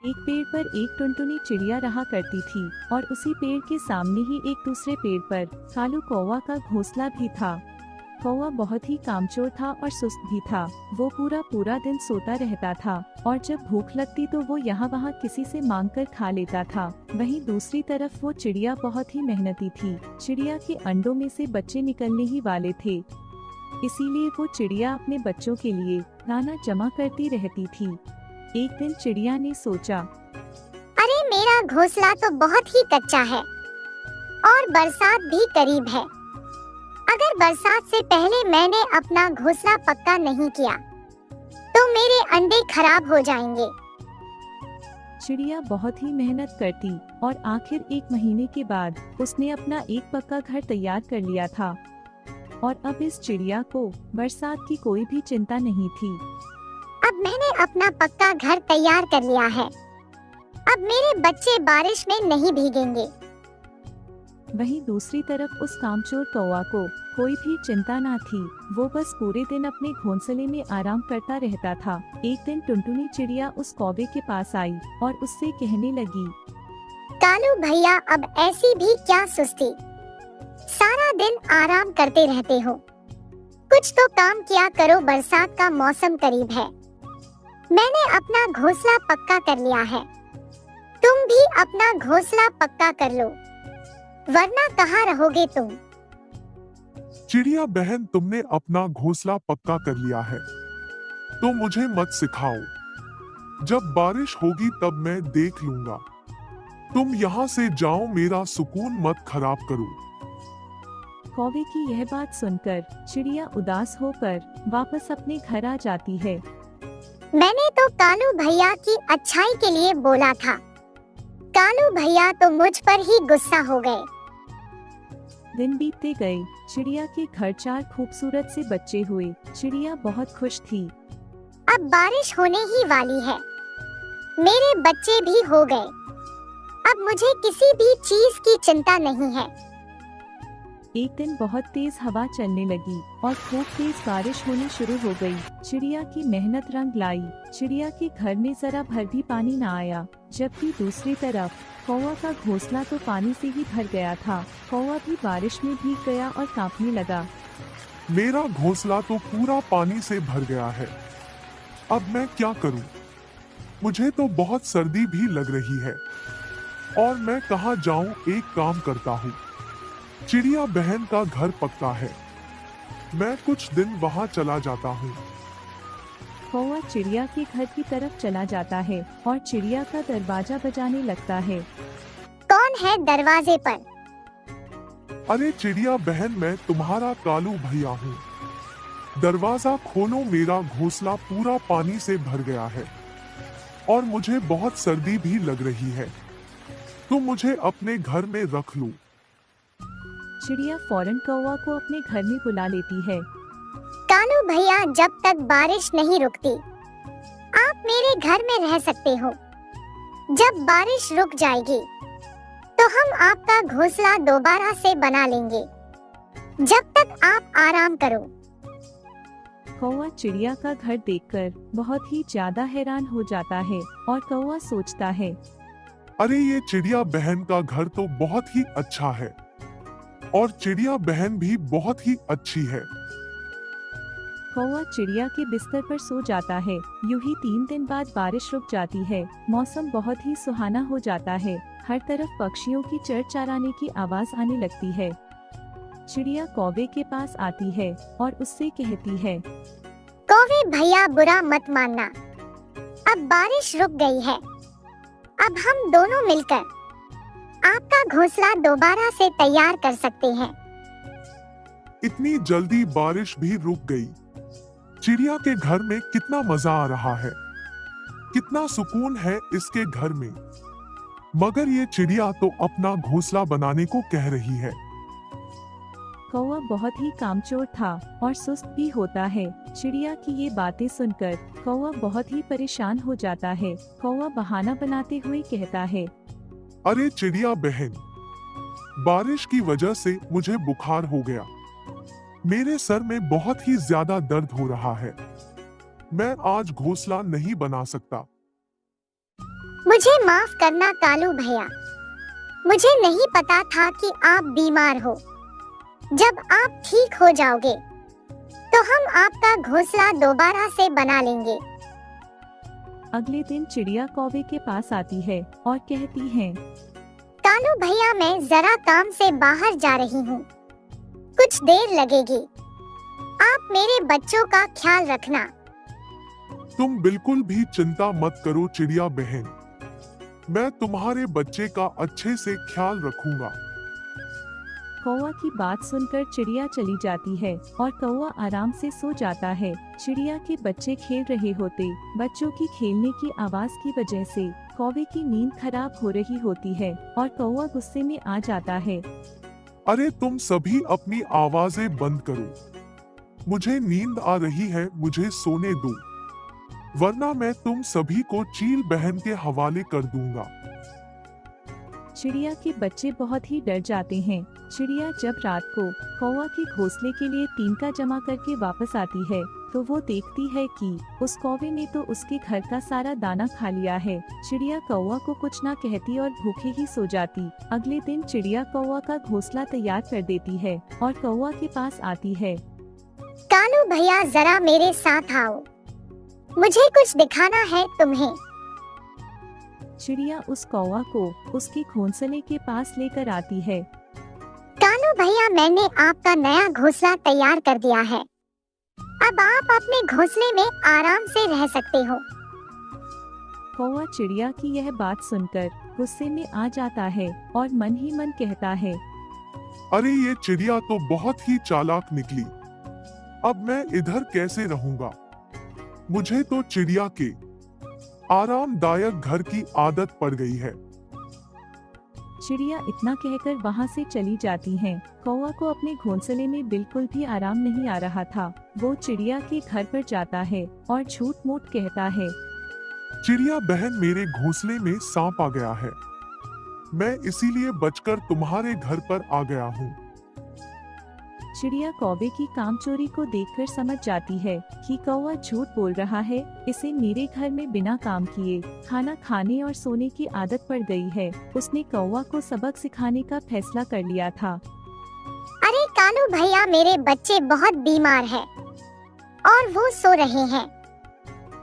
एक पेड़ पर एक टुनटुनी चिड़िया रहा करती थी और उसी पेड़ के सामने ही एक दूसरे पेड़ पर कालू कौवा का घोंसला भी था। कौवा बहुत ही कामचोर था और सुस्त भी था। वो पूरा पूरा दिन सोता रहता था और जब भूख लगती तो वो यहाँ वहाँ किसी से मांगकर खा लेता था। वहीं दूसरी तरफ वो चिड़िया बहुत ही मेहनती थी। चिड़िया के अंडों में से बच्चे निकलने ही वाले थे, इसीलिए वो चिड़िया अपने बच्चों के लिए दाना जमा करती रहती थी। एक दिन चिड़िया ने सोचा, अरे मेरा घोंसला तो बहुत ही कच्चा है और बरसात भी करीब है। अगर बरसात से पहले मैंने अपना घोंसला पक्का नहीं किया तो मेरे अंडे खराब हो जाएंगे। चिड़िया बहुत ही मेहनत करती और आखिर एक महीने के बाद उसने अपना एक पक्का घर तैयार कर लिया था और अब इस चिड़िया को बरसात की कोई भी चिंता नहीं थी। अब मैंने अपना पक्का घर तैयार कर लिया है। अब मेरे बच्चे बारिश में नहीं भीगेंगे। वहीं दूसरी तरफ उस कामचोर कौवा को कोई भी चिंता ना थी। वो बस पूरे दिन अपने घोंसले में आराम करता रहता था। एक दिन टुनटुनी चिड़िया उस कौवे के पास आई और उससे कहने लगी, कालू भैया, अब ऐसी भी क्या सुस्ती, सारा दिन आराम करते रहते हो। कुछ तो काम किया करो, बरसात का मौसम करीब है। मैंने अपना घोंसला पक्का कर लिया है, तुम भी अपना घोंसला पक्का कर लो, वरना कहाँ रहोगे तुम। चिड़िया बहन, तुमने अपना घोंसला पक्का कर लिया है तो मुझे मत सिखाओ। जब बारिश होगी तब मैं देख लूंगा। तुम यहाँ से जाओ, मेरा सुकून मत खराब करो। कौवे की यह बात सुनकर चिड़िया उदास होकर वापस अपने घर आ जाती है। मैंने तो कालू भैया की अच्छाई के लिए बोला था। कालू भैया तो मुझ पर ही गुस्सा हो गए। दिन बीतते गए। चिड़िया के घर 4 खूबसूरत से बच्चे हुए। चिड़िया बहुत खुश थी। अब बारिश होने ही वाली है, मेरे बच्चे भी हो गए। अब मुझे किसी भी चीज की चिंता नहीं है। एक दिन बहुत तेज हवा चलने लगी और खूब तेज बारिश होनी शुरू हो गई। चिड़िया की मेहनत रंग लाई। चिड़िया के घर में जरा भर भी पानी न आया, जबकि दूसरी तरफ कौवा का घोंसला तो पानी से ही भर गया था। कौवा भी बारिश में भीग गया और कांपने लगा। मेरा घोंसला तो पूरा पानी से भर गया है, अब मैं क्या करूं? मुझे तो बहुत सर्दी भी लग रही है और मैं कहां जाऊं? एक काम करता हूं, चिड़िया बहन का घर पक्का है, मैं कुछ दिन वहां चला जाता हूं। कौवा चिड़िया के घर की तरफ चला जाता है और चिड़िया का दरवाजा बजाने लगता है। कौन है दरवाजे पर? अरे चिड़िया बहन, मैं तुम्हारा कालू भैया हूँ। दरवाजा खोलो, मेरा घोंसला पूरा पानी से भर गया है और मुझे बहुत सर्दी भी लग रही है, तो मुझे अपने घर में रख लो। चिड़िया फौरन कौवा को अपने घर में बुला लेती है। कालू भैया, जब तक बारिश नहीं रुकती आप मेरे घर में रह सकते हो। जब बारिश रुक जाएगी तो हम आपका घोंसला दोबारा से बना लेंगे। जब तक आप आराम करो। कौवा चिड़िया का घर देखकर बहुत ही ज्यादा हैरान हो जाता है और कौवा सोचता है, अरे ये चिड़िया बहन का घर तो बहुत ही अच्छा है और चिड़िया बहन भी बहुत ही अच्छी है। कौवा चिड़िया के बिस्तर पर सो जाता है। यूं ही 3 दिन बाद बारिश रुक जाती है। मौसम बहुत ही सुहाना हो जाता है। हर तरफ पक्षियों की चरचराने की आवाज आने लगती है। चिड़िया कौवे के पास आती है और उससे कहती है, कौवे भैया, बुरा मत मानना, अब बारिश रुक गई है। अब हम दोनों मिलकर आपका घोंसला दोबारा से तैयार कर सकते हैं। इतनी जल्दी बारिश भी रुक गई। चिड़िया के घर में कितना मजा आ रहा है, कितना सुकून है इसके घर में। मगर ये चिड़िया तो अपना घोंसला बनाने को कह रही है। कौवा बहुत ही कामचोर था और सुस्त भी होता है। चिड़िया की ये बातें सुनकर कौवा बहुत ही परेशान हो जाता है। कौवा बहाना बनाते हुए कहता है, अरे चिड़िया बहन, बारिश की वजह से मुझे बुखार हो गया। मेरे सर में बहुत ही ज्यादा दर्द हो रहा है। मैं आज घोंसला नहीं बना सकता। मुझे माफ करना कालू भैया, मुझे नहीं पता था कि आप बीमार हो। जब आप ठीक हो जाओगे तो हम आपका घोंसला दोबारा से बना लेंगे। अगले दिन चिड़िया कौवे के पास आती है और कहती है, कालू भैया मैं जरा काम से बाहर जा रही हूँ, कुछ देर लगेगी। आप मेरे बच्चों का ख्याल रखना। तुम बिल्कुल भी चिंता मत करो चिड़िया बहन, मैं तुम्हारे बच्चे का अच्छे से ख्याल रखूंगा। कौवा की बात सुनकर चिड़िया चली जाती है और कौवा आराम से सो जाता है। चिड़िया के बच्चे खेल रहे होते, बच्चों की खेलने की आवाज की वजह से कौवे की नींद खराब हो रही होती है और कौवा गुस्से में आ जाता है। अरे तुम सभी अपनी आवाजें बंद करो, मुझे नींद आ रही है, मुझे सोने दो, वरना मैं तुम सभी को चील बहन के हवाले कर दूंगा। चिड़िया के बच्चे बहुत ही डर जाते हैं। चिड़िया जब रात को कौवा के घोंसले के लिए तिनका जमा करके वापस आती है तो वो देखती है कि उस कौवे ने तो उसके घर का सारा दाना खा लिया है। चिड़िया कौवा को कुछ ना कहती और भूखे ही सो जाती। अगले दिन चिड़िया कौवा का घोंसला तैयार कर देती है और कौवा के पास आती है। कालू भैया जरा मेरे साथ आओ, मुझे कुछ दिखाना है तुम्हें। चिड़िया उस कौवा को उसके घोंसले के पास लेकर आती है। कालू भैया मैंने आपका नया घोंसला तैयार कर दिया है, अब आप अपने घोंसले में आराम से रह सकते हो। कौवा चिड़िया की यह बात सुनकर गुस्से में आ जाता है और मन ही मन कहता है, अरे ये चिड़िया तो बहुत ही चालाक निकली, अब मैं इधर कैसे रहूंगा। मुझे तो चिड़िया के आरामदायक घर की आदत पड़ गई है। चिड़िया इतना कहकर वहाँ से चली जाती हैं। कौवा को अपने घोंसले में बिल्कुल भी आराम नहीं आ रहा था। वो चिड़िया के घर पर जाता है और झूठ मूठ कहता है, चिड़िया बहन मेरे घोंसले में सांप आ गया है, मैं इसीलिए बचकर तुम्हारे घर पर आ गया हूँ। चिड़िया कौवे की कामचोरी को देखकर समझ जाती है कि कौवा झूठ बोल रहा है। इसे मेरे घर में बिना काम किए खाना खाने और सोने की आदत पड़ गई है। उसने कौवा को सबक सिखाने का फैसला कर लिया था। अरे कालू भैया मेरे बच्चे बहुत बीमार हैं और वो सो रहे हैं,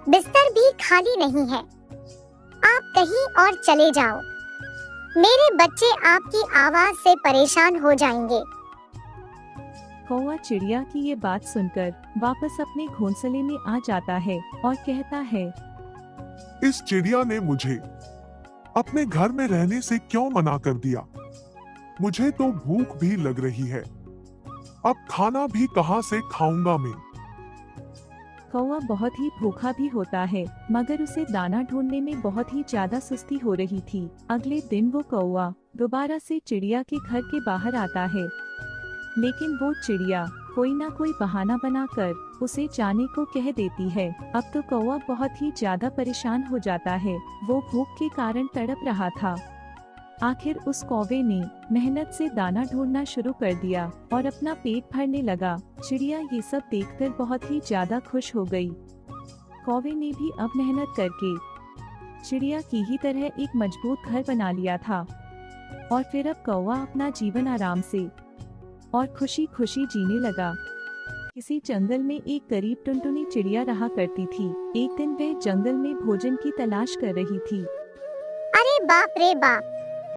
बिस्तर भी खाली नहीं है। आप कहीं और चले जाओ, मेरे बच्चे आपकी आवाज से परेशान हो जाएंगे। कौवा चिड़िया की ये बात सुनकर वापस अपने घोंसले में आ जाता है और कहता है, इस चिड़िया ने मुझे अपने घर में रहने से क्यों मना कर दिया। मुझे तो भूख भी लग रही है, अब खाना भी कहाँ से खाऊंगा मैं। कौवा बहुत ही भूखा भी होता है, मगर उसे दाना ढूंढने में बहुत ही ज्यादा सुस्ती हो रही थी। अगले दिन वो कौवा दोबारा से चिड़िया के घर के बाहर आता है, लेकिन वो चिड़िया कोई ना कोई बहाना बनाकर उसे जाने को कह देती है। अब तो कौवा बहुत ही ज्यादा परेशान हो जाता है। वो भूख के कारण तड़प रहा था। आखिर उस कौवे ने मेहनत से दाना ढूंढना शुरू कर दिया और अपना पेट भरने लगा। चिड़िया ये सब देखकर बहुत ही ज्यादा खुश हो गई। कौवे ने भी अब मेहनत करके चिड़िया की ही तरह एक मजबूत घर बना लिया था और फिर अब कौवा अपना जीवन आराम से और खुशी खुशी जीने लगा। किसी जंगल में एक गरीब टुनटुनी चिड़िया रहा करती थी। एक दिन वह जंगल में भोजन की तलाश कर रही थी। अरे बाप रे बाप,